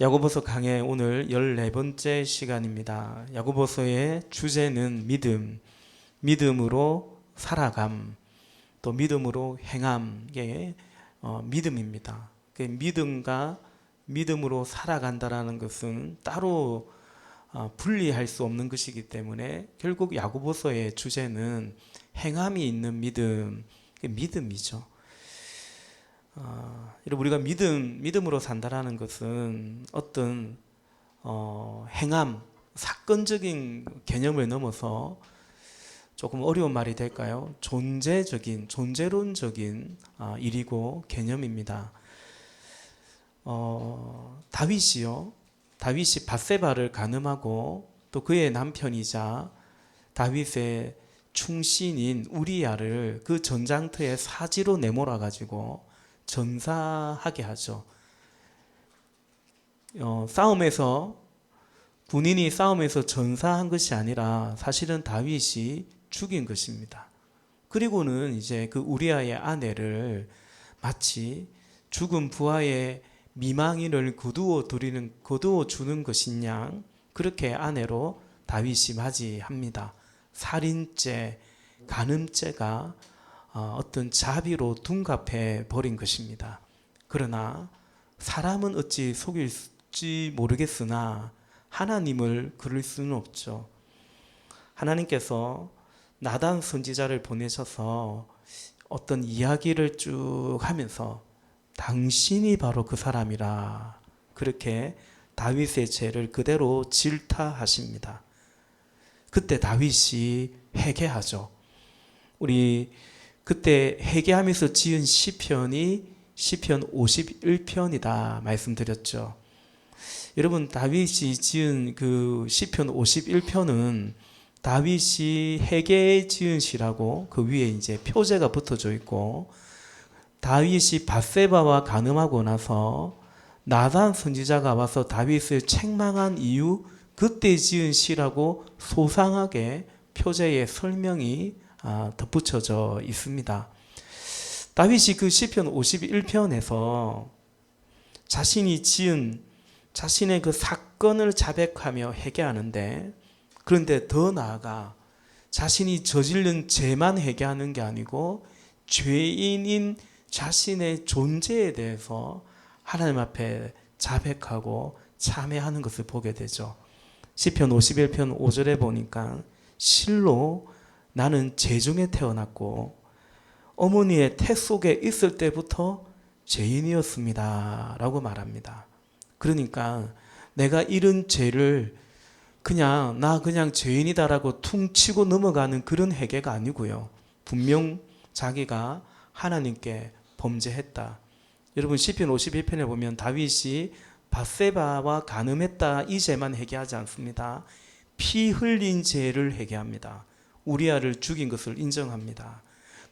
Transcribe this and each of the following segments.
야고보서 강의 오늘 14번째 시간입니다. 야고보서의 주제는 믿음, 믿음으로 살아감, 또 믿음으로 행함의 믿음입니다. 믿음과 믿음으로 살아간다라는 것은 따로 분리할 수 없는 것이기 때문에 결국 야고보서의 주제는 행함이 있는 믿음, 믿음이죠. 여러분, 우리가 믿음으로 산다라는 것은 어떤 행함, 사건적인 개념을 넘어서 조금 어려운 말이 될까요? 존재론적인 일이고 개념입니다. 다윗이 밧세바를 간음하고 또 그의 남편이자 다윗의 충신인 우리야를 그 전장터에 사지로 내몰아 가지고 전사하게 하죠. 군인이 싸움에서 전사한 것이 아니라 사실은 다윗이 죽인 것입니다. 그리고는 이제 그 우리아의 아내를 마치 죽은 부하의 미망인을 거두어 주는 것인 그렇게 아내로 다윗이 맞이합니다. 살인죄, 간음죄가 어떤 자비로 둔갑해 버린 것입니다. 그러나 사람은 어찌 속일지 모르겠으나 하나님을 그럴 수는 없죠. 하나님께서 나단 선지자를 보내셔서 어떤 이야기를 쭉 하면서 당신이 바로 그 사람이라 그렇게 다윗의 죄를 그대로 질타하십니다. 그때 다윗이 회개하죠. 우리 그때 회개하면서 지은 시편이 시편 51편이다 말씀드렸죠. 여러분, 다윗이 지은 그 시편 51편은 다윗이 회개에 지은 시라고 그 위에 이제 표제가 붙어져 있고, 다윗이 밧세바와 간음하고 나서 나단 선지자가 와서 다윗을 책망한 이유, 그때 지은 시라고 소상하게 표제에 설명이 덧붙여져 있습니다. 다윗이 그 시편 51편에서 자신이 지은 자신의 그 사건을 자백하며 회개하는데, 그런데 더 나아가 자신이 저지른 죄만 회개하는 게 아니고 죄인인 자신의 존재에 대해서 하나님 앞에 자백하고 참회하는 것을 보게 되죠. 시편 51편 5절에 보니까 실로 나는 죄중에 태어났고 어머니의 태 속에 있을 때부터 죄인이었습니다 라고 말합니다. 그러니까 내가 이런 죄를 그냥 죄인이다라고 퉁치고 넘어가는 그런 회개가 아니고요, 분명 자기가 하나님께 범죄했다. 여러분, 시편 51편에 보면 다윗이 밧세바와 간음했다 이 죄만 회개하지 않습니다. 피 흘린 죄를 회개합니다. 우리아를 죽인 것을 인정합니다.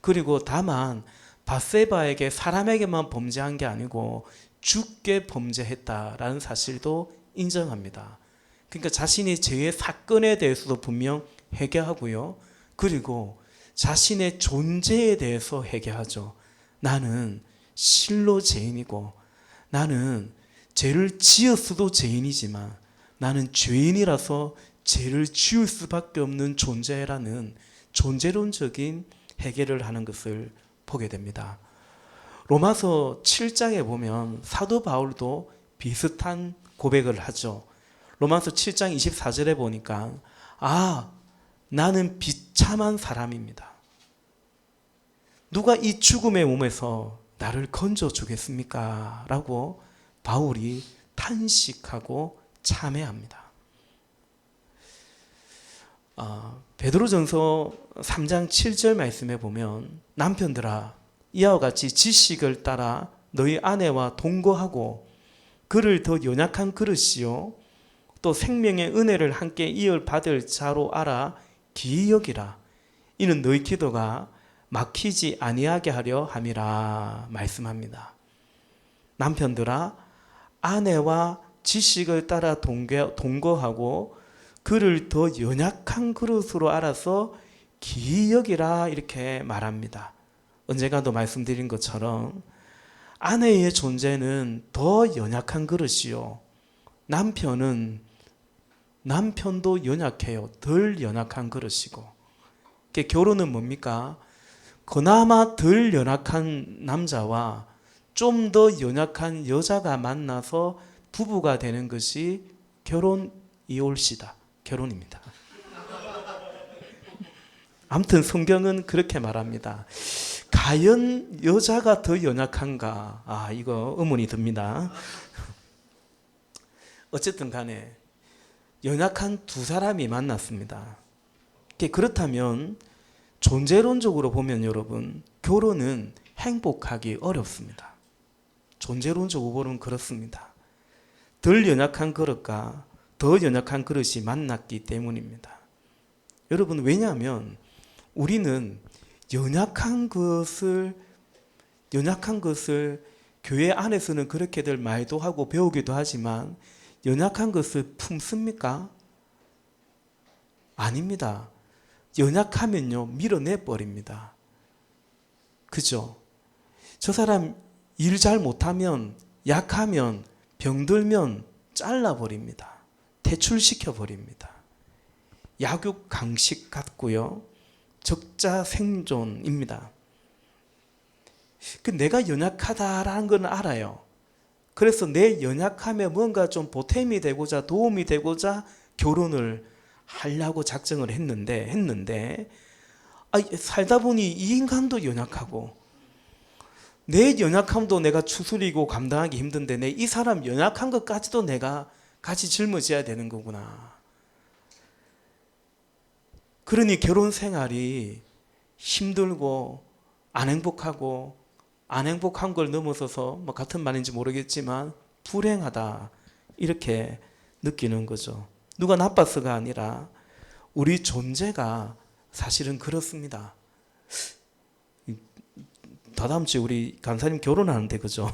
그리고 다만 밧세바에게 사람에게만 범죄한 게 아니고 주께 범죄했다라는 사실도 인정합니다. 그러니까 자신의 죄의 사건에 대해서도 분명 회개하고요, 그리고 자신의 존재에 대해서 회개하죠. 나는 실로 죄인이고 나는 죄를 지었어도 죄인이지만 나는 죄인이라서 죄를 지을 수밖에 없는 존재라는 존재론적인 회개를 하는 것을 보게 됩니다. 로마서 7장에 보면 사도 바울도 비슷한 고백을 하죠. 로마서 7장 24절에 보니까 나는 비참한 사람입니다. 누가 이 죽음의 몸에서 나를 건져 주겠습니까? 라고 바울이 탄식하고 참회합니다. 베드로전서 3장 7절 말씀에 보면 남편들아 이와 같이 지식을 따라 너희 아내와 동거하고 그를 더 연약한 그릇이요 또 생명의 은혜를 함께 이어받을 자로 알아 기이 여기라. 이는 너희 기도가 막히지 아니하게 하려 함이라 말씀합니다. 남편들아 아내와 지식을 따라 동거하고 그를 더 연약한 그릇으로 알아서 기이 여기라 이렇게 말합니다. 언젠가도 말씀드린 것처럼 아내의 존재는 더 연약한 그릇이요 남편도 연약해요. 덜 연약한 그릇이고. 결혼은 뭡니까? 그나마 덜 연약한 남자와 좀 더 연약한 여자가 만나서 부부가 되는 것이 결혼 이올시다. 결혼입니다. 아무튼 성경은 그렇게 말합니다. 과연 여자가 더 연약한가? 이거 의문이 듭니다. 어쨌든 간에 연약한 두 사람이 만났습니다. 그렇다면 존재론적으로 보면 여러분, 결혼은 행복하기 어렵습니다. 존재론적으로 보면 그렇습니다. 덜 연약한 그릇과 더 연약한 그릇이 만났기 때문입니다. 여러분, 왜냐하면 우리는 연약한 것을 교회 안에서는 그렇게들 말도 하고 배우기도 하지만 연약한 것을 품습니까? 아닙니다. 연약하면요, 밀어내 버립니다. 그죠? 저 사람 일 잘 못하면, 약하면, 병들면 잘라버립니다. 퇴출시켜버립니다. 약육 강식 같고요. 적자 생존입니다. 내가 연약하다라는 건 알아요. 그래서 내 연약함에 뭔가 좀 보탬이 되고자, 도움이 되고자 결혼을 하려고 작정을 했는데 살다 보니 이 인간도 연약하고 내 연약함도 내가 추스리고 감당하기 힘든데 이 사람 연약한 것까지도 내가 같이 짊어져야 되는 거구나. 그러니 결혼 생활이 힘들고 안 행복하고 안 행복한 걸 넘어서서 같은 말인지 모르겠지만 불행하다 이렇게 느끼는 거죠. 누가 나빠서가 아니라 우리 존재가 사실은 그렇습니다. 다다음 주에 우리 간사님 결혼하는데 그죠?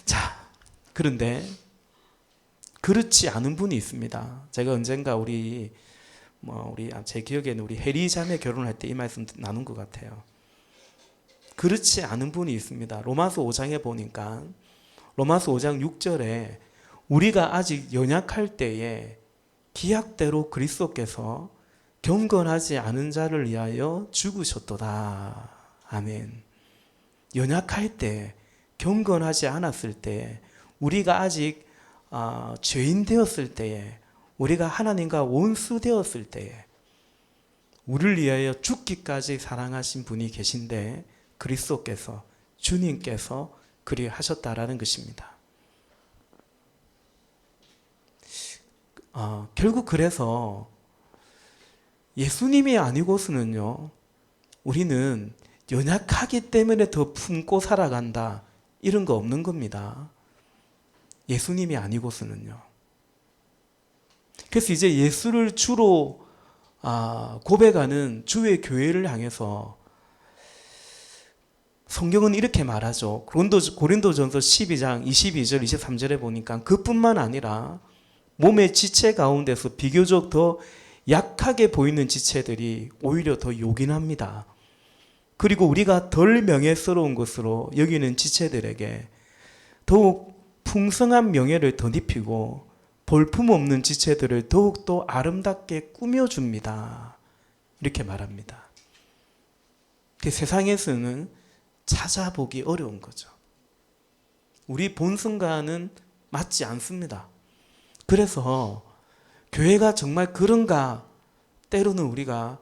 자, 그런데 그렇지 않은 분이 있습니다. 제가 언젠가 제 기억에는 우리 해리 자매 결혼할 때 이 말씀 나눈 것 같아요. 그렇지 않은 분이 있습니다. 로마서 5장에 보니까 로마서 5장 6절에 우리가 아직 연약할 때에 기약대로 그리스도께서 경건하지 않은 자를 위하여 죽으셨도다. 아멘. 연약할 때, 경건하지 않았을 때, 우리가 아직 죄인 되었을 때에, 우리가 하나님과 원수 되었을 때에 우리를 위하여 죽기까지 사랑하신 분이 계신데 그리스도께서, 주님께서 그리 하셨다라는 것입니다. 결국 그래서 예수님이 아니고서는요, 우리는 연약하기 때문에 더 품고 살아간다 이런 거 없는 겁니다. 예수님이 아니고서는요. 그래서 이제 예수를 주로 고백하는 주의 교회를 향해서 성경은 이렇게 말하죠. 고린도전서 12장 22절 23절에 보니까 그뿐만 아니라 몸의 지체 가운데서 비교적 더 약하게 보이는 지체들이 오히려 더 요긴합니다. 그리고 우리가 덜 명예스러운 것으로 여기는 지체들에게 더욱 풍성한 명예를 덧입히고 볼품없는 지체들을 더욱더 아름답게 꾸며줍니다. 이렇게 말합니다. 세상에서는 찾아보기 어려운 거죠. 우리 본성과는 맞지 않습니다. 그래서 교회가 정말 그런가 때로는 우리가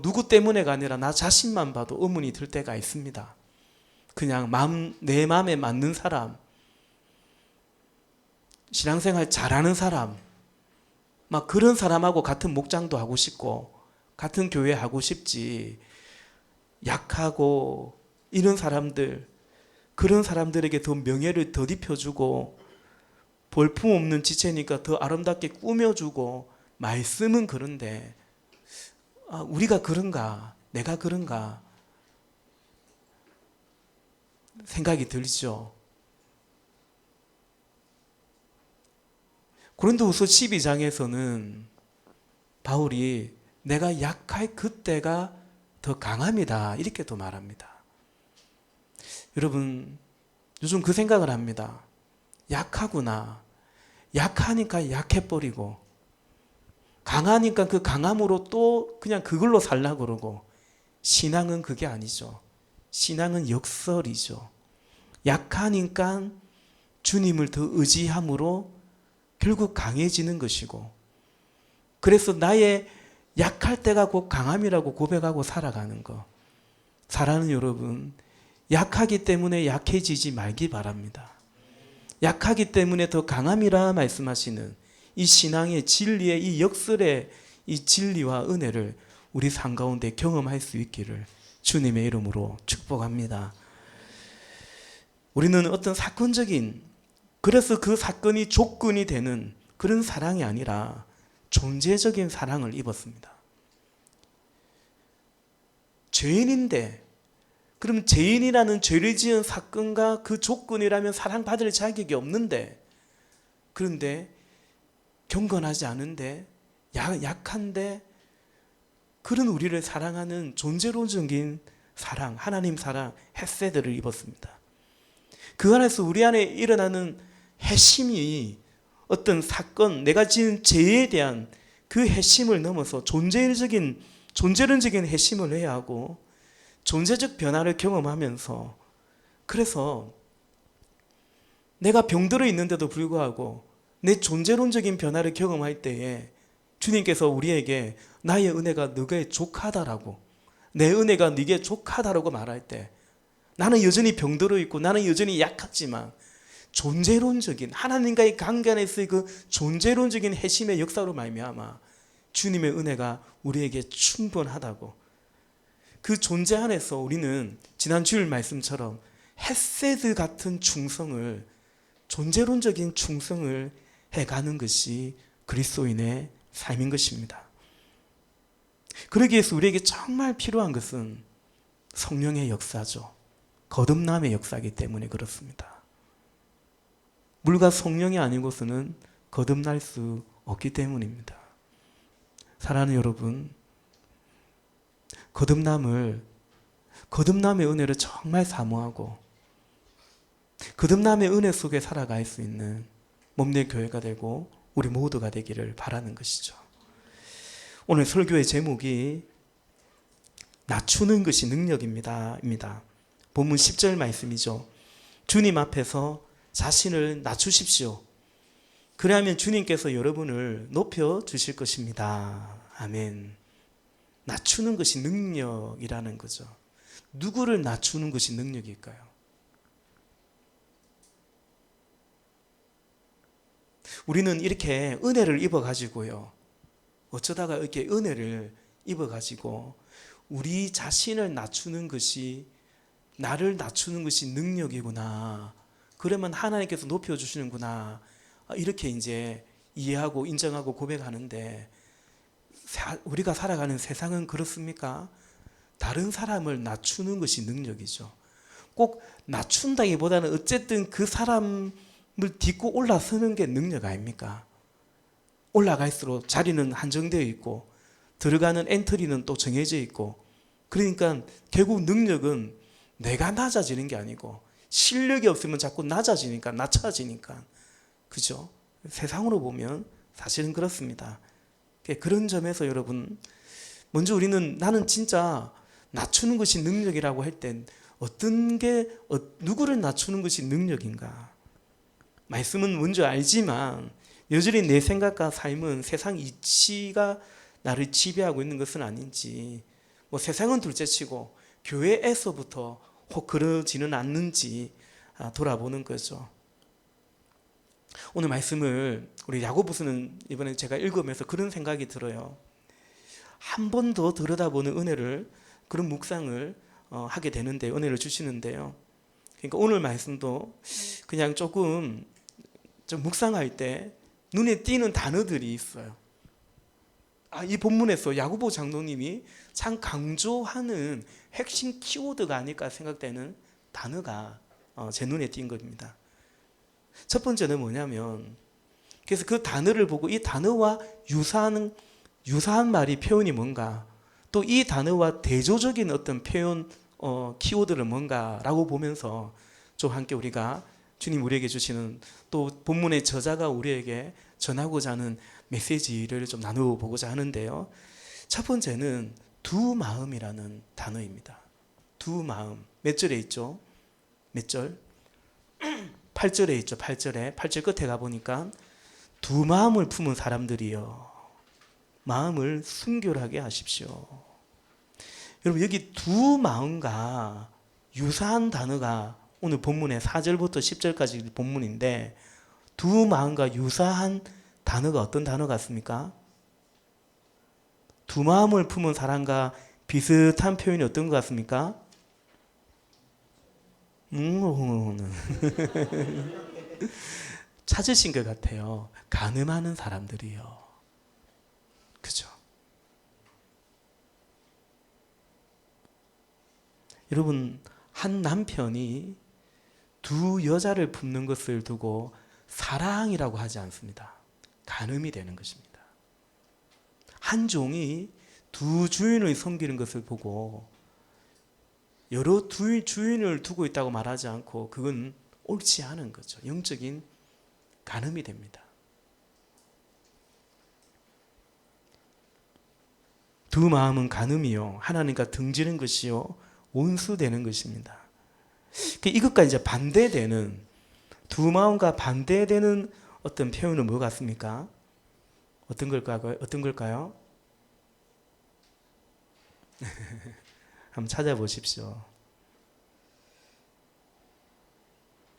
누구 때문에가 아니라 나 자신만 봐도 의문이 들 때가 있습니다. 그냥 내 마음에 맞는 사람, 신앙생활 잘하는 사람, 그런 사람하고 같은 목장도 하고 싶고 같은 교회 하고 싶지, 약하고 이런 사람들, 그런 사람들에게 더 명예를 덧입혀주고 볼품없는 지체니까 더 아름답게 꾸며주고 말씀은 그런데 우리가 그런가, 내가 그런가 생각이 들죠. 고린도후서 12장에서는 바울이 내가 약할 그때가 더 강함이다 이렇게 또 말합니다. 여러분, 요즘 그 생각을 합니다. 약하구나. 약하니까 약해버리고, 강하니까 그 강함으로 또 그냥 그걸로 살라 그러고. 신앙은 그게 아니죠. 신앙은 역설이죠. 약하니까 주님을 더 의지함으로 결국 강해지는 것이고, 그래서 나의 약할 때가 곧 강함이라고 고백하고 살아가는 것. 사랑하는 여러분, 약하기 때문에 약해지지 말기 바랍니다. 약하기 때문에 더 강함이라 말씀하시는 이 신앙의 진리의 이 역설의 이 진리와 은혜를 우리 삶 가운데 경험할 수 있기를 주님의 이름으로 축복합니다. 우리는 어떤 사건적인, 그래서 그 사건이 조건이 되는 그런 사랑이 아니라 존재적인 사랑을 입었습니다. 죄인인데, 그럼 죄인이라는 죄를 지은 사건과 그 조건이라면 사랑받을 자격이 없는데, 그런데 경건하지 않은데 약한데 그런 우리를 사랑하는 존재론적인 사랑, 하나님 사랑, 헤세드를 입었습니다. 그 안에서 우리 안에 일어나는 회심이 어떤 사건, 내가 지은 죄에 대한 그 회심을 넘어서 존재론적인 회심을 해야 하고 존재적 변화를 경험하면서, 그래서 내가 병들어 있는데도 불구하고 내 존재론적인 변화를 경험할 때에 주님께서 우리에게 나의 은혜가 너에게 족하다라고, 내 은혜가 네게 족하다라고 말할 때 나는 여전히 병들어 있고 나는 여전히 약하지만 존재론적인 하나님과의 관계 안에서의 그 존재론적인 회심의 역사로 말미암아 주님의 은혜가 우리에게 충분하다고, 그 존재 안에서 우리는 지난 주일 말씀처럼 헤세드 같은 충성을, 존재론적인 충성을 해가는 것이 그리스도인의 삶인 것입니다. 그러기 위해서 우리에게 정말 필요한 것은 성령의 역사죠. 거듭남의 역사이기 때문에 그렇습니다. 물과 성령이 아니고서는 거듭날 수 없기 때문입니다. 사랑하는 여러분, 거듭남의 은혜를 정말 사모하고 거듭남의 은혜 속에 살아갈 수 있는 몸내 교회가 되고 우리 모두가 되기를 바라는 것이죠. 오늘 설교의 제목이 낮추는 것이 능력입니다. 본문 10절 말씀이죠. 주님 앞에서 자신을 낮추십시오. 그래야면 주님께서 여러분을 높여 주실 것입니다. 아멘. 낮추는 것이 능력이라는 거죠. 누구를 낮추는 것이 능력일까요? 우리는 이렇게 은혜를 입어가지고요, 어쩌다가 이렇게 은혜를 입어가지고 우리 자신을 낮추는 것이, 나를 낮추는 것이 능력이구나, 그러면 하나님께서 높여주시는구나, 이렇게 이제 이해하고 인정하고 고백하는데, 우리가 살아가는 세상은 그렇습니까? 다른 사람을 낮추는 것이 능력이죠. 꼭 낮춘다기보다는 어쨌든 그 사람을 딛고 올라서는 게 능력 아닙니까? 올라갈수록 자리는 한정되어 있고 들어가는 엔트리는 또 정해져 있고, 그러니까 결국 능력은 내가 낮아지는 게 아니고 실력이 없으면 자꾸 낮아지니까, 그죠? 세상으로 보면 사실은 그렇습니다. 그런 점에서 여러분, 먼저 우리는 나는 진짜 낮추는 것이 능력이라고 할 땐 누구를 낮추는 것이 능력인가? 말씀은 먼저 알지만 여전히 내 생각과 삶은 세상 이치가 나를 지배하고 있는 것은 아닌지, 세상은 둘째치고 교회에서부터 혹 그러지는 않는지 돌아보는 거죠. 오늘 말씀을 우리 야고보서는 이번에 제가 읽으면서 그런 생각이 들어요. 한 번 더 들여다보는 은혜를, 그런 묵상을 하게 되는데, 은혜를 주시는데요. 그러니까 오늘 말씀도 그냥 조금 좀 묵상할 때 눈에 띄는 단어들이 있어요. 이 본문에서 야고보 장로님이 참 강조하는 핵심 키워드가 아닐까 생각되는 단어가 제 눈에 띈 겁니다. 첫 번째는 뭐냐면, 그래서 그 단어를 보고 이 단어와 유사한 말이, 표현이 뭔가, 또 이 단어와 대조적인 어떤 표현 키워드는 뭔가라고 보면서 좀 함께 우리가 주님 우리에게 주시는 또 본문의 저자가 우리에게 전하고자 하는 메시지를 좀 나누어 보고자 하는데요. 첫 번째는 두 마음이라는 단어입니다. 두 마음. 몇 절에 있죠? 몇 절? 8절에 있죠. 8절에. 8절 끝에 가보니까 두 마음을 품은 사람들이여 마음을 순결하게 하십시오. 여러분 여기 두 마음과 유사한 단어가 오늘 본문의 4절부터 10절까지 본문인데 두 마음과 유사한 단어가 어떤 단어 같습니까? 두 마음을 품은 사람과 비슷한 표현이 어떤 것 같습니까? 찾으신 것 같아요. 간음하는 사람들이요. 그죠? 여러분, 한 남편이 두 여자를 품는 것을 두고 사랑이라고 하지 않습니다. 간음이 되는 것입니다. 한 종이 두 주인을 섬기는 것을 보고 여러 두 주인을 두고 있다고 말하지 않고 그건 옳지 않은 거죠. 영적인 간음이 됩니다. 두 마음은 간음이요 하나님과 등지는 것이요 원수되는 것입니다. 이것과 이제 반대되는 두 마음과 반대되는 어떤 표현은 뭐 같습니까? 어떤 걸까요? 어떤 걸까요? 한번 찾아보십시오.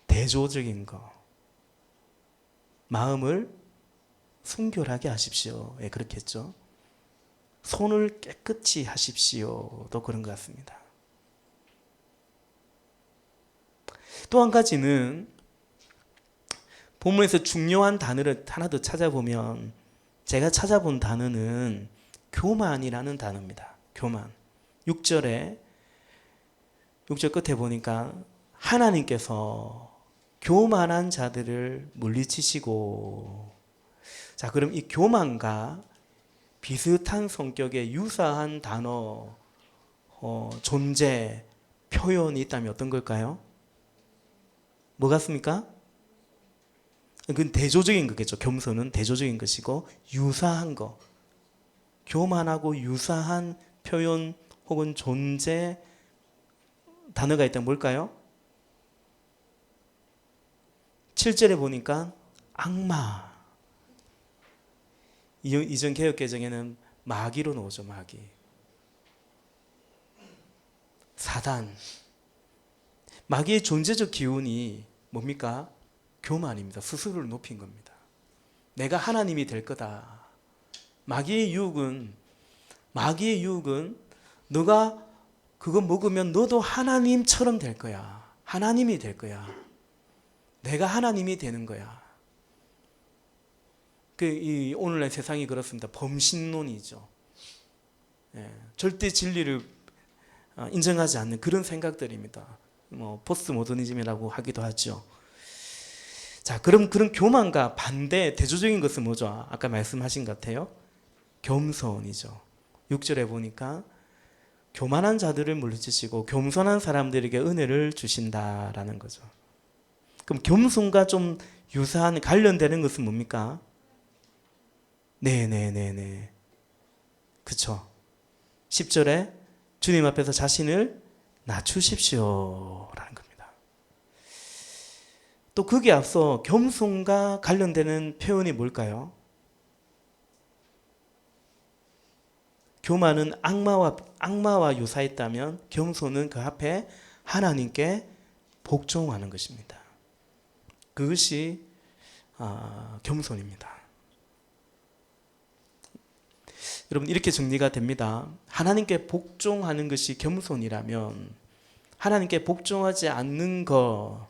대조적인 거. 마음을 순결하게 하십시오. 예, 그렇겠죠. 손을 깨끗이 하십시오도 그런 것 같습니다. 또 한 가지는 본문에서 중요한 단어를 하나 더 찾아보면 제가 찾아본 단어는 교만이라는 단어입니다. 교만. 6절 끝에 보니까 하나님께서 교만한 자들을 물리치시고, 자, 그럼 이 교만과 비슷한 성격의 유사한 단어, 존재, 표현이 있다면 어떤 걸까요? 뭐 같습니까? 그건 대조적인 거겠죠. 겸손은 대조적인 것이고 유사한 거, 교만하고 유사한 표현 혹은 존재 단어가 있다면 뭘까요? 7절에 보니까 악마. 이전 개역개정에는 마귀로 나오죠. 마귀. 사단. 마귀의 존재적 기운이 뭡니까? 교만입니다. 스스로를 높인 겁니다. 내가 하나님이 될 거다. 마귀의 유혹은 너가 그거 먹으면 너도 하나님처럼 될 거야. 하나님이 될 거야. 내가 하나님이 되는 거야. 이 오늘날 세상이 그렇습니다. 범신론이죠. 예, 절대 진리를 인정하지 않는 그런 생각들입니다. 포스트 모더니즘이라고 하기도 하죠. 자, 그럼 그런 교만과 반대 대조적인 것은 뭐죠? 아까 말씀하신 것 같아요. 겸손이죠. 6절에 보니까 교만한 자들을 물리치시고 겸손한 사람들에게 은혜를 주신다라는 거죠. 그럼 겸손과 좀 유사한 관련되는 것은 뭡니까? 네네네네. 그쵸. 10절에 주님 앞에서 자신을 낮추십시오 라는 겁니다. 또 거기에 앞서 겸손과 관련되는 표현이 뭘까요? 교만은 악마와 유사했다면 겸손은 그 앞에 하나님께 복종하는 것입니다. 그것이 겸손입니다. 여러분 이렇게 정리가 됩니다. 하나님께 복종하는 것이 겸손이라면 하나님께 복종하지 않는 것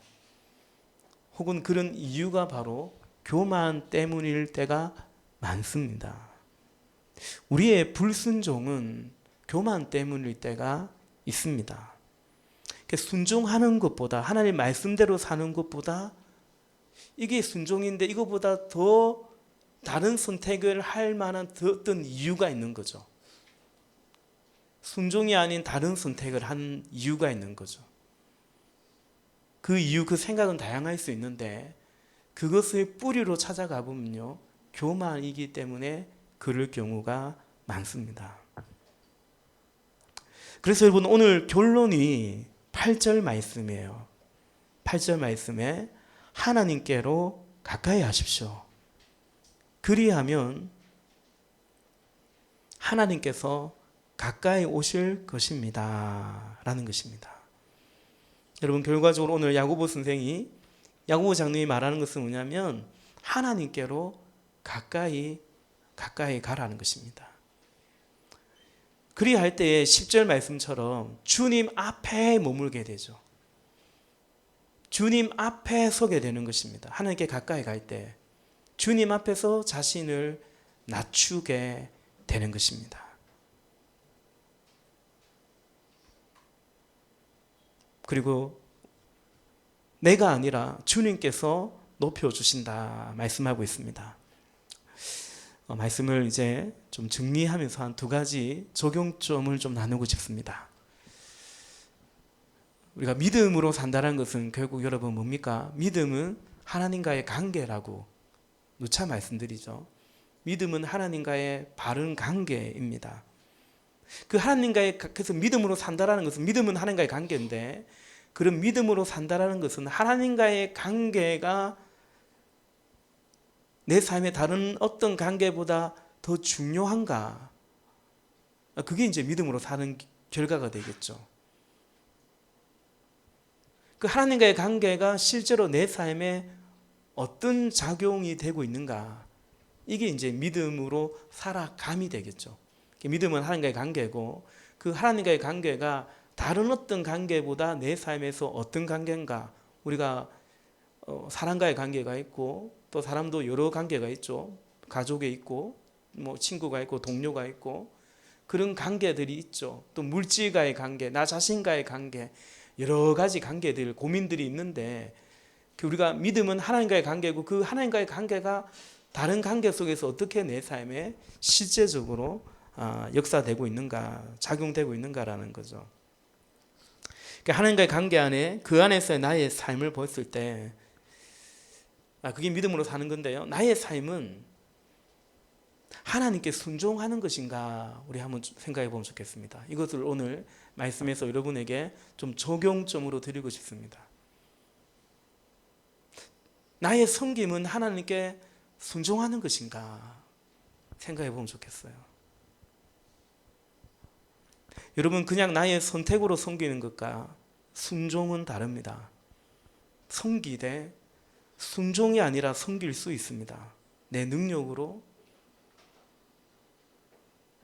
혹은 그런 이유가 바로 교만 때문일 때가 많습니다. 우리의 불순종은 교만 때문일 때가 있습니다. 순종하는 것보다 하나님 말씀대로 사는 것보다 이게 순종인데 이거보다 더 다른 선택을 할 만한 어떤 이유가 있는 거죠. 순종이 아닌 다른 선택을 한 이유가 있는 거죠. 그 이유, 그 생각은 다양할 수 있는데 그것의 뿌리로 찾아가 보면요, 교만이기 때문에 그럴 경우가 많습니다. 그래서 여러분, 오늘 결론이 8절 말씀이에요. 8절 말씀에 하나님께로 가까이 하십시오. 그리하면 하나님께서 가까이 오실 것입니다 라는 것입니다. 여러분, 결과적으로 오늘 야고보 선생이, 야고보 장로님이 말하는 것은 뭐냐면 하나님께로 가까이 가라는 것입니다. 그리할 때에 10절 말씀처럼 주님 앞에 머물게 되죠. 주님 앞에 서게 되는 것입니다. 하나님께 가까이 갈 때 주님 앞에서 자신을 낮추게 되는 것입니다. 그리고 내가 아니라 주님께서 높여주신다 말씀하고 있습니다. 말씀을 이제 좀 정리하면서 한 두 가지 적용점을 좀 나누고 싶습니다. 우리가 믿음으로 산다는 것은 결국 여러분 뭡니까? 믿음은 하나님과의 관계라고 누차 말씀드리죠. 믿음은 하나님과의 바른 관계입니다. 그 하나님과의, 그래서 믿음으로 산다라는 것은, 믿음은 하나님과의 관계인데, 그런 믿음으로 산다라는 것은 하나님과의 관계가 내 삶의 다른 어떤 관계보다 더 중요한가? 그게 이제 믿음으로 사는 결과가 되겠죠. 그 하나님과의 관계가 실제로 내 삶에 어떤 작용이 되고 있는가? 이게 이제 믿음으로 살아감이 되겠죠. 믿음은 하나님과의 관계고, 그 하나님과의 관계가 다른 어떤 관계보다 내 삶에서 어떤 관계인가? 우리가 사람과의 관계가 있고, 또 사람도 여러 관계가 있죠. 가족에 있고, 뭐 친구가 있고, 동료가 있고, 그런 관계들이 있죠. 또 물질과의 관계, 나 자신과의 관계, 여러 가지 관계들, 고민들이 있는데, 우리가 믿음은 하나님과의 관계고, 그 하나님과의 관계가 다른 관계 속에서 어떻게 내 삶에 실제적으로 역사되고 있는가, 작용되고 있는가라는 거죠. 그러니까 하나님과의 관계 안에, 그 안에서의 나의 삶을 보았을 때, 그게 믿음으로 사는 건데요, 나의 삶은 하나님께 순종하는 것인가, 우리 한번 생각해 보면 좋겠습니다. 이것을 오늘 말씀에서 여러분에게 좀 적용점으로 드리고 싶습니다. 나의 섬김은 하나님께 순종하는 것인가 생각해 보면 좋겠어요. 여러분, 그냥 나의 선택으로 섬기는 것과 순종은 다릅니다. 섬기되 순종이 아니라 섬길 수 있습니다. 내 능력으로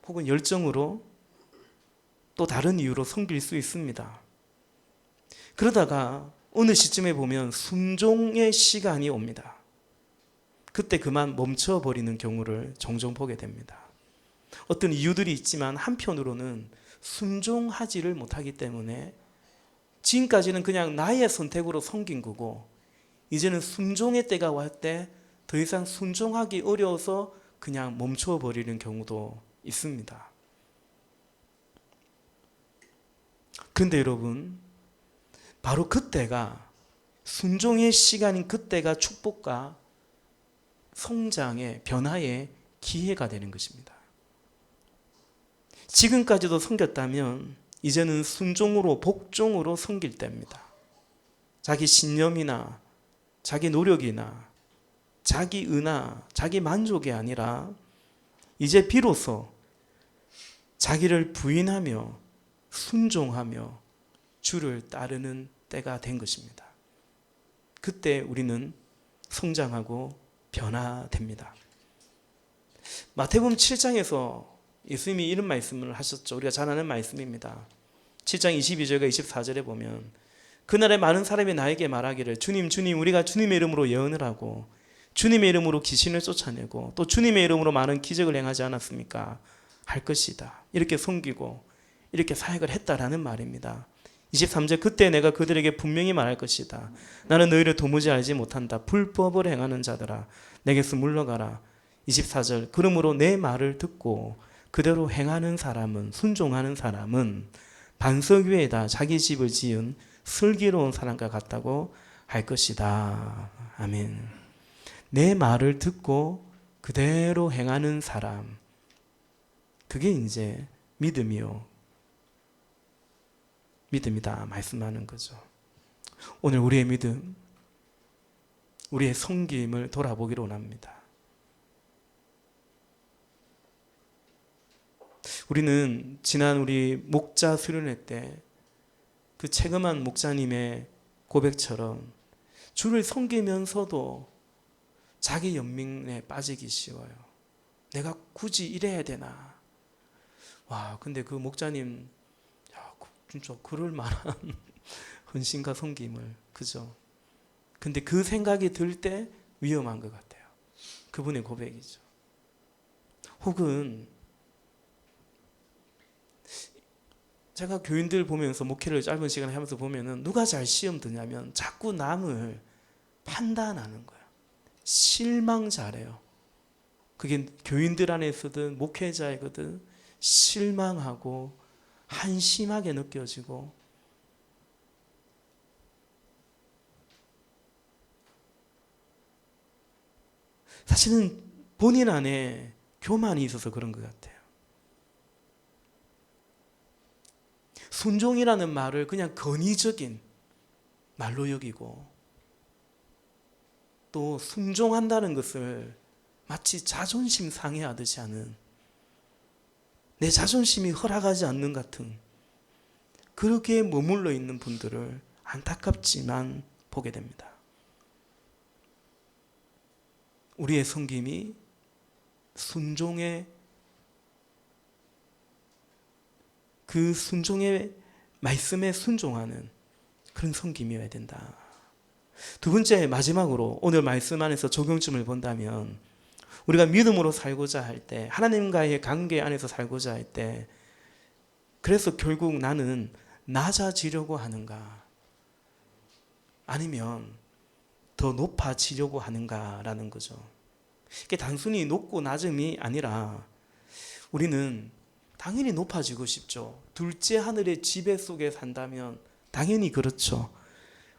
혹은 열정으로 또 다른 이유로 섬길 수 있습니다. 그러다가 어느 시점에 보면 순종의 시간이 옵니다. 그때 그만 멈춰버리는 경우를 종종 보게 됩니다. 어떤 이유들이 있지만 한편으로는 순종하지를 못하기 때문에 지금까지는 그냥 나의 선택으로 섬긴 거고, 이제는 순종의 때가 왔을 때 더 이상 순종하기 어려워서 그냥 멈춰버리는 경우도 있습니다. 그런데 여러분, 바로 그때가, 순종의 시간인 그때가 축복과 성장의, 변화의 기회가 되는 것입니다. 지금까지도 섬겼다면 이제는 순종으로, 복종으로 섬길 때입니다. 자기 신념이나 자기 노력이나 자기 은하, 자기 만족이 아니라 이제 비로소 자기를 부인하며 순종하며 주를 따르는 때가 된 것입니다. 그때 우리는 성장하고 변화됩니다. 마태복음 7장에서 예수님이 이런 말씀을 하셨죠. 우리가 잘 아는 말씀입니다. 7장 22절과 24절에 보면, 그날에 많은 사람이 나에게 말하기를 주님 주님 우리가 주님의 이름으로 예언을 하고 주님의 이름으로 귀신을 쫓아내고 또 주님의 이름으로 많은 기적을 행하지 않았습니까? 할 것이다. 이렇게 섬기고 이렇게 사역을 했다라는 말입니다. 23절, 그때 내가 그들에게 분명히 말할 것이다. 나는 너희를 도무지 알지 못한다. 불법을 행하는 자들아, 내게서 물러가라. 24절, 그러므로 내 말을 듣고 그대로 행하는 사람은, 순종하는 사람은 반석 위에다 자기 집을 지은 슬기로운 사람과 같다고 할 것이다. 아멘. 내 말을 듣고 그대로 행하는 사람, 그게 이제 믿음이다 말씀하는 거죠. 오늘 우리의 믿음, 우리의 섬김을 돌아보기로 원합니다. 우리는 지난 우리 목자 수련회 때 그 체험한 목자님의 고백처럼 주를 섬기면서도 자기 연민에 빠지기 쉬워요. 내가 굳이 이래야 되나? 와, 근데 그 목자님, 야, 진짜 그럴 만한 헌신과 섬김을, 그죠? 근데 그 생각이 들 때 위험한 것 같아요. 그분의 고백이죠. 혹은 제가 교인들 보면서 목회를 짧은 시간에 하면서 보면은 누가 잘 시험 드냐면 자꾸 남을 판단하는 거예요. 실망자래요. 그게 교인들 안에서든 목회자이거든 실망하고 한심하게 느껴지고 사실은 본인 안에 교만이 있어서 그런 것 같아요. 순종이라는 말을 그냥 권위적인 말로 여기고 또 순종한다는 것을 마치 자존심 상해하듯이 하는, 내 자존심이 허락하지 않는 같은 그렇게 머물러 있는 분들을 안타깝지만 보게 됩니다. 우리의 섬김이 순종의 그 순종의 말씀에 순종하는 그런 섬김이어야 된다. 두 번째, 마지막으로 오늘 말씀 안에서 적용점을 본다면 우리가 믿음으로 살고자 할 때, 하나님과의 관계 안에서 살고자 할 때, 그래서 결국 나는 낮아지려고 하는가 아니면 더 높아지려고 하는가라는 거죠. 이게 단순히 높고 낮음이 아니라 우리는 당연히 높아지고 싶죠. 둘째 하늘의 지배 속에 산다면 당연히 그렇죠.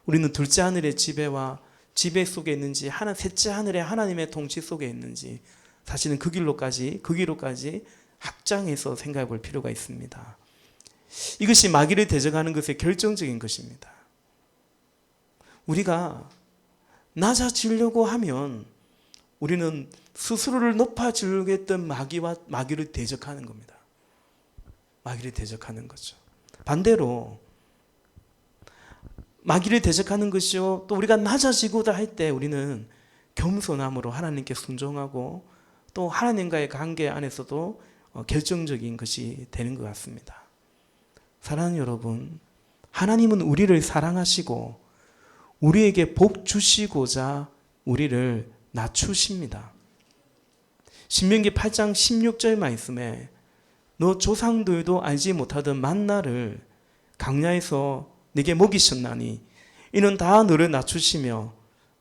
우리는 둘째 하늘의 지배와 지배 속에 있는지 셋째 하늘의 하나님의 통치 속에 있는지 사실은 그 길로까지 확장해서 생각해 볼 필요가 있습니다. 이것이 마귀를 대적하는 것의 결정적인 것입니다. 우리가 낮아지려고 하면 우리는 스스로를 높아지려고 했던 마귀를 대적하는 겁니다. 마귀를 대적하는 거죠. 반대로 마귀를 대적하는 것이요, 또 우리가 낮아지고자 할 때 우리는 겸손함으로 하나님께 순종하고 또 하나님과의 관계 안에서도 결정적인 것이 되는 것 같습니다. 사랑하는 여러분, 하나님은 우리를 사랑하시고 우리에게 복 주시고자 우리를 낮추십니다. 신명기 8장 16절 말씀에 너 조상들도 알지 못하던 만나를 광야에서 네게 먹이셨나니 이는 다 너를 낮추시며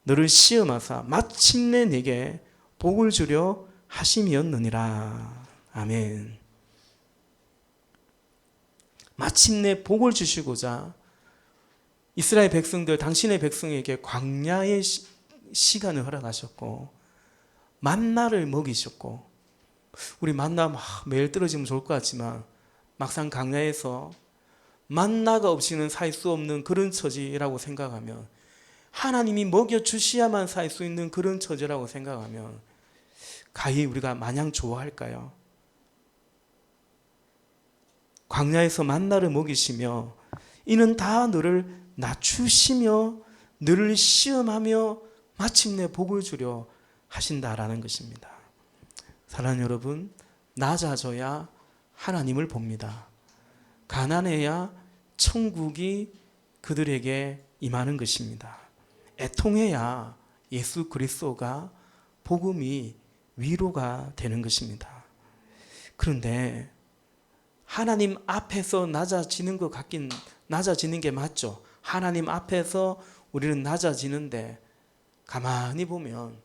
너를 시험하사 마침내 네게 복을 주려 하심이었느니라. 아멘. 마침내 복을 주시고자 이스라엘 백성들, 당신의 백성에게 광야의 시간을 허락하셨고 만나를 먹이셨고, 우리 만나 매일 떨어지면 좋을 것 같지만 막상 광야에서 만나가 없이는 살 수 없는 그런 처지라고 생각하면, 하나님이 먹여주셔야만 살 수 있는 그런 처지라고 생각하면 가히 우리가 마냥 좋아할까요? 광야에서 만나를 먹이시며 이는 다 너를 낮추시며 너를 시험하며 마침내 복을 주려 하신다라는 것입니다. 사랑하는 여러분, 낮아져야 하나님을 봅니다. 가난해야 천국이 그들에게 임하는 것입니다. 애통해야 예수 그리스도가 복음이 위로가 되는 것입니다. 그런데 하나님 앞에서 낮아지는 것 같긴 낮아지는 게 맞죠. 하나님 앞에서 우리는 낮아지는데 가만히 보면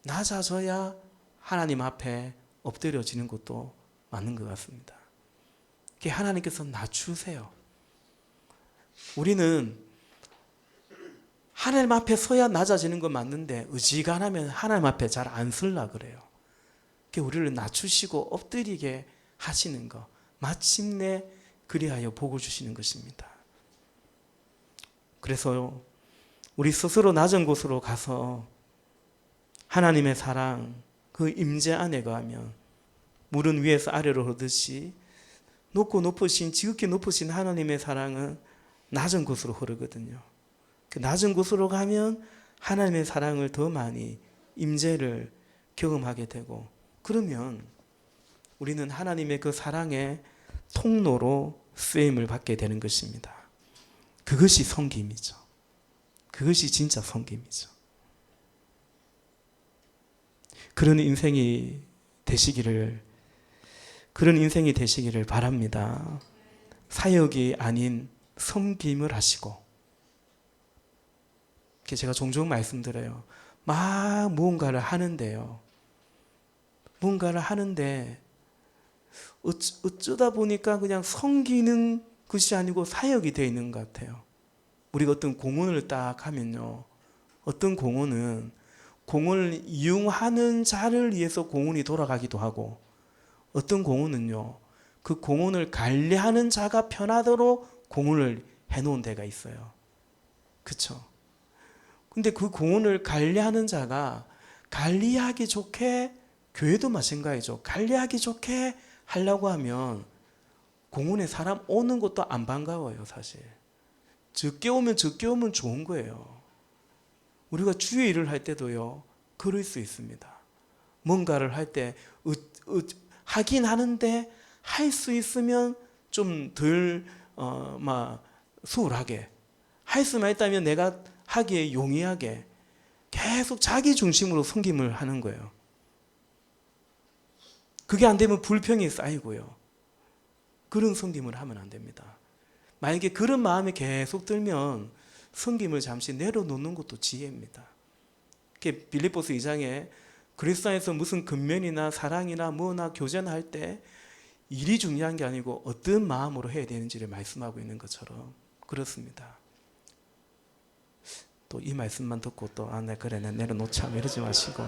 낮아져야 하나님 앞에 엎드려지는 것도 맞는 것 같습니다. 하나님께서 낮추세요. 우리는 하나님 앞에 서야 낮아지는 건 맞는데 의지간하면 하나님 앞에 잘 안 서려 그래요. 우리를 낮추시고 엎드리게 하시는 것, 마침내 그리하여 복을 주시는 것입니다. 그래서 우리 스스로 낮은 곳으로 가서 하나님의 사랑, 그 임재 안에 거하면 물은 위에서 아래로 흐르듯이 높고 높으신, 지극히 높으신 하나님의 사랑은 낮은 곳으로 흐르거든요. 그 낮은 곳으로 가면 하나님의 사랑을 더 많이, 임재를 경험하게 되고, 그러면 우리는 하나님의 그 사랑의 통로로 쓰임을 받게 되는 것입니다. 그것이 섬김이죠. 그것이 진짜 섬김이죠. 그런 인생이 되시기를 바랍니다. 사역이 아닌 섬김을 하시고, 제가 종종 말씀드려요. 막 무언가를 하는데요. 무언가를 하는데 어쩌다 보니까 그냥 섬기는 것이 아니고 사역이 되어 있는 것 같아요. 우리가 어떤 공헌을 딱 하면요. 어떤 공헌은 공헌을 이용하는 자를 위해서 공헌이 돌아가기도 하고, 어떤 공헌은요. 그 공헌을 관리하는 자가 편하도록 공헌을 해놓은 데가 있어요. 그렇죠? 근데 그 공헌을 관리하는 자가 관리하기 좋게, 교회도 마찬가지죠. 관리하기 좋게 하려고 하면 공원에 사람 오는 것도 안 반가워요, 사실. 적게 오면 좋은 거예요. 우리가 주의 일을 할 때도요, 그럴 수 있습니다. 뭔가를 할 때 하긴 하는데 할 수 있으면 좀 덜 수월하게, 할 수만 있다면 내가 하기에 용이하게 계속 자기 중심으로 섬김을 하는 거예요. 그게 안 되면 불평이 쌓이고요. 그런 섬김을 하면 안 됩니다. 만약에 그런 마음이 계속 들면 섬김을 잠시 내려놓는 것도 지혜입니다. 빌립보서 2장에 그리스도 안에서 무슨 근면이나 사랑이나 뭐나 교제할 때 일이 중요한 게 아니고 어떤 마음으로 해야 되는지를 말씀하고 있는 것처럼 그렇습니다. 또 이 말씀만 듣고 또 그래 내려놓자 이러지 마시고,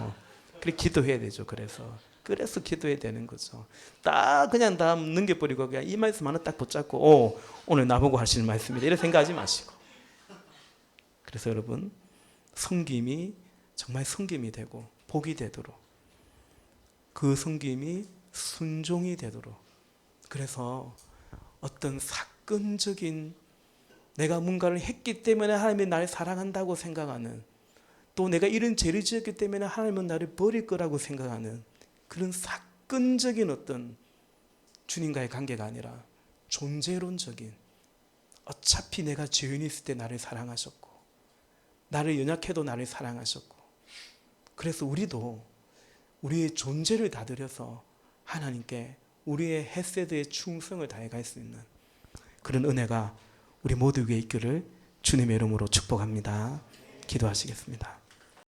그래 기도해야 되죠. 그래서 기도해야 되는 거죠. 딱 그냥 다 넘겨버리고 그냥 이 말씀 하나 딱 붙잡고 오늘 나보고 하시는 말씀이다 이런 생각하지 마시고. 그래서 여러분, 섬김이 정말 섬김이 되고 복이 되도록, 그 섬김이 순종이 되도록, 그래서 어떤 사건적인 내가 뭔가를 했기 때문에 하나님이 나를 사랑한다고 생각하는, 또 내가 이런 죄를 지었기 때문에 하나님은 나를 버릴 거라고 생각하는 그런 사건적인 어떤 주님과의 관계가 아니라 존재론적인, 어차피 내가 죄인이 있을 때 나를 사랑하셨고 나를 연약해도 나를 사랑하셨고, 그래서 우리도 우리의 존재를 다들여서 하나님께 우리의 헤세드의 충성을 다해 갈 수 있는 그런 은혜가 우리 모두 위에 있기를 주님의 이름으로 축복합니다. 기도하시겠습니다.